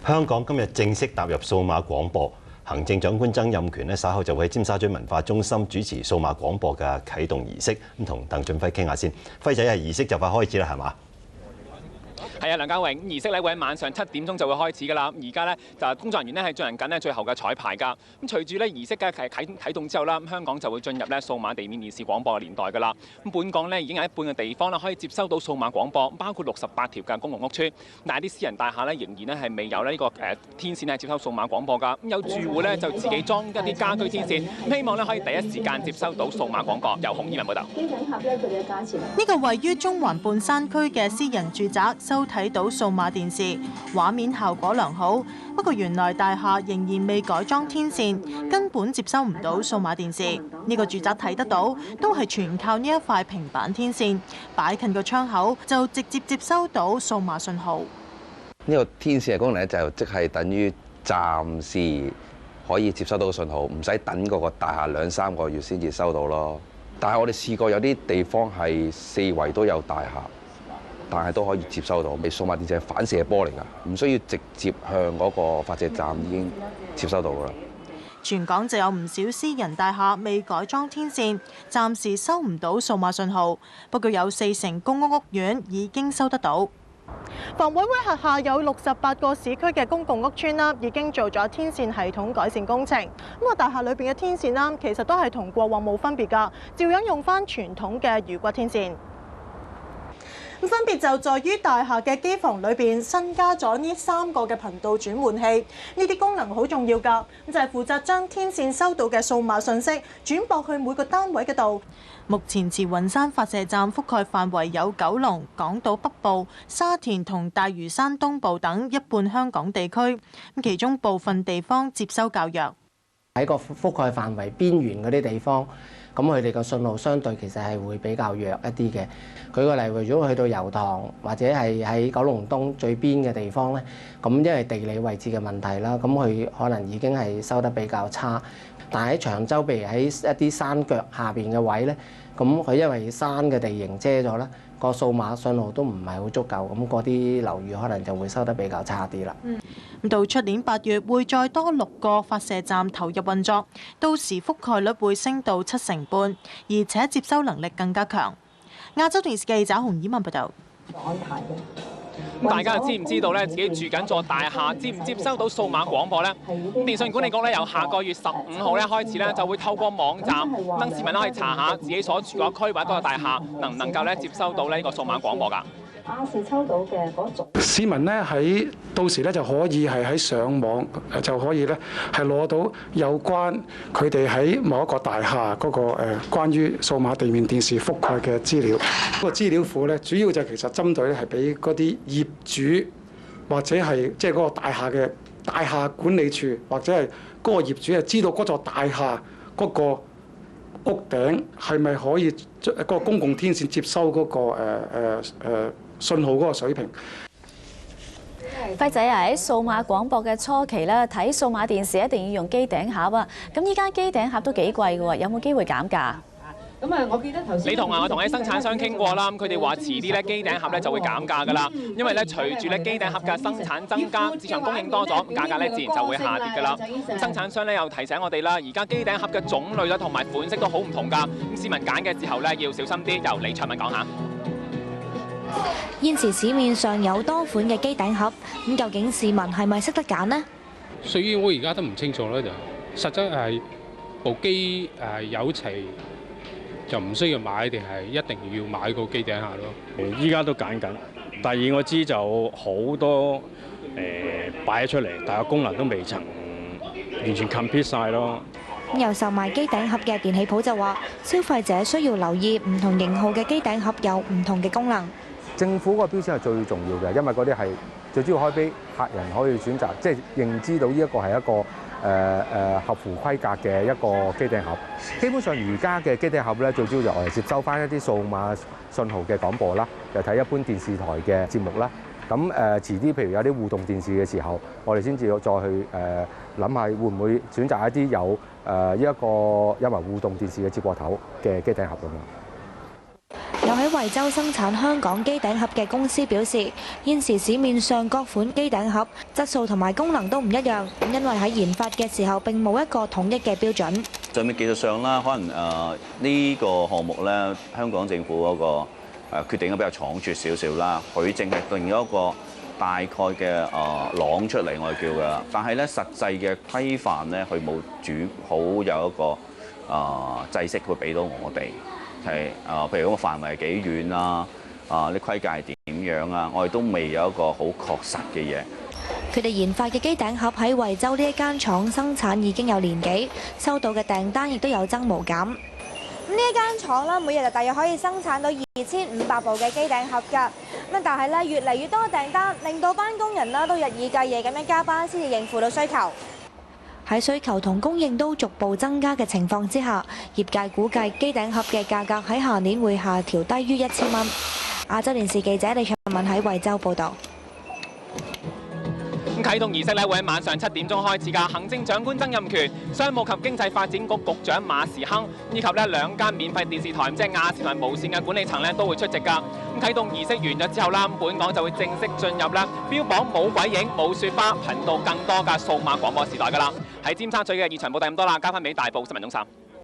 香港今日正式踏入數碼廣播，行政長官曾蔭權稍後就會喺尖沙咀文化中心主持數碼廣播嘅啟動儀式，咁同鄧俊輝傾下先。輝仔，係儀式就快開始啦，係嘛？係啊，梁家榮，儀式咧會喺晚上7點鐘就會開始㗎啦。而家咧就工作人員咧係進行緊咧最後嘅彩排㗎。咁隨住咧儀式嘅啟動之後啦，香港就會進入咧數碼地面電視廣播嘅年代㗎啦。咁本港咧已經有一半嘅地方啦可以接收到數碼廣播，包括68條嘅公共屋邨。但係啲私人大廈咧仍然咧係未有呢個天線係接收數碼廣播㗎。咁有住戶咧就自己裝一啲家居天線，希望咧可以第一時間接收到數碼廣播。由洪依文報道。呢個位於中環半山區嘅私人住宅收睇到數碼電視，畫面效果良好。不過原來大廈仍然未改裝天線，根本接收唔到數碼電視。呢個住宅睇得到，都係全靠呢一塊平板天線，擺近個窗口就直接接收到數碼信號。呢個天線嘅功能咧，就即係等於暫時可以接收到信號，唔使等嗰個大廈2-3個月先至收到咯。但係我哋試過有啲地方係四圍都有大廈，但係都可以接收到。數碼電視係反射波嚟㗎，唔需要直接向嗰個發射站已經接收到㗎啦。全港就有唔少私人大廈未改裝天線，暫時收唔到數碼信號。不過有40%公屋屋苑已經收得到。房委會轄下有68個市區嘅公共屋邨啦，已經做咗天線系統改善工程。咁大廈裏邊嘅天線啦，其實都係同過往冇分別㗎，照樣用返傳統嘅魚骨天線。分別就在於大廈嘅機房裏邊新加咗呢3個嘅頻道轉換器，呢啲功能好重要㗎。咁就係負責將天線收到嘅數碼信息轉駁去每個單位嘅度。目前慈雲山發射站覆蓋範圍有九龍、港島北部、沙田同大嶼山東部等一半香港地區，咁其中部分地方接收較弱。喺個覆蓋範圍邊緣嗰啲地方，咁佢哋個信號相對其實係會比較弱一啲嘅。舉個例，如果去到油塘或者係喺九龍東最邊嘅地方咧，咁因為地理位置嘅問題啦，咁佢可能已經係收得比較差。但係喺長洲，譬如喺一啲山腳下邊嘅位咧，咁佢因為山嘅地形遮咗啦，個數碼信號都唔係好足夠，咁嗰啲樓宇可能就會收得比較差啲啦。到出年8月會再多6個發射站投入運作，到時覆蓋率會升到75%，而且接收能力更加強。亞洲電視記者洪依文報道。大家又知唔知道咧？自己住緊座大廈接唔接收到數碼廣播呢？電信管理局咧由下個月15號咧開始咧，就會透過網站，等市民可以查下自己所住個區或者嗰個大廈能唔能夠咧接收到呢個數碼廣播㗎。抽到嘅嗰種市民咧喺到時咧就可以係喺上網就可以咧係攞到有關佢哋喺某一個大廈嗰個關於數碼地面電視覆蓋嘅資料。嗰個資料庫咧主要就其實針對咧係俾嗰啲業主或者係即係嗰個大廈嘅大廈管理處或者係嗰個業主係知道嗰座大廈嗰個屋頂係咪可以嗰個公共天線接收嗰個信號嗰個水平。輝仔啊，喺數碼廣播嘅初期咧，睇數碼電視一定要用機頂盒啊。咁依家機頂盒都幾貴嘅喎，有冇機會減價？咁啊，我記得頭先我同啲生產商傾過啦，佢哋話遲啲咧機頂盒咧就會減價㗎啦，因為咧隨住咧機頂盒嘅生產增加，市場供應多咗，價格咧自然就會下跌㗎啦。生產商咧又提醒我哋啦，而家機頂盒嘅種類啦同埋款式都好唔同㗎，咁市民揀嘅時候咧要小心啲。由李卓文講下。現時市面上有多款嘅機頂盒，咁究竟市民係咪識得揀呢？屬於我而家都唔清楚啦，就實質係部機有齊就唔需要買，定係一定要買個機頂盒咯？依家都揀緊，第二我知就好多擺咗出嚟，但係功能都未曾完全 complete 晒咯。有售賣機頂盒嘅電器鋪就話，消費者需要留意唔同型號嘅機頂盒有唔同嘅功能。政府個標籤係最重要嘅，因為嗰啲係最主要開俾客人可以選擇，即係認知到呢一個係一個合乎規格嘅一個機頂盒。基本上而家嘅機頂盒咧，最主要就係接收翻一啲數碼信號嘅廣播啦，就睇一般電視台嘅節目啦。咁遲啲譬如有啲互動電視嘅時候，我哋先至再去諗下會唔會選擇一啲有一個因為互動電視嘅接駁頭嘅機頂盒咁樣。有喺惠州生產香港機頂盒嘅公司表示，現時市面上各款機頂盒質素同埋功能都唔一樣，因為喺研發嘅時候並冇一個統一嘅標準。就喺技術上啦，可能呢個項目咧，香港政府嗰個決定得比較倉促少少啦，佢淨係定咗一個大概嘅廊出嚟，我哋叫嘅。但係咧，實際嘅規範咧，佢冇好有一個制式會俾到我哋，係譬如嗰個範圍係幾遠啊，啲規格係點樣啊，我哋都未有一個好確實嘅嘢。佢哋研發嘅機頂盒喺惠州呢一間廠生產已經有年幾，收到嘅訂單亦都有增無減。呢一間廠啦，每日就大約可以生產到2500部嘅機頂盒㗎。咁但係咧，越嚟越多嘅訂單，令到班工人啦都日以繼夜咁樣加班，先至應付到需求。喺需求同供應都逐步增加嘅情況之下，業界估計機頂盒嘅價格喺下年會下調低於1000蚊。亞洲電視記者李卓敏喺惠州報導。啟動儀式咧會喺晚上7點鐘開始㗎。行政長官曾蔭權、商務及經濟發展局局長馬時亨以及咧2間免費電視台，即係亞視同埋無線嘅管理層咧都會出席㗎。咁啟動儀式完咗之後啦，本港就會正式進入咧標榜冇鬼影、冇雪花、頻道更多嘅數碼廣播時代㗎啦。喺尖沙咀嘅現場報道咁多啦，交翻俾大埔新聞中心。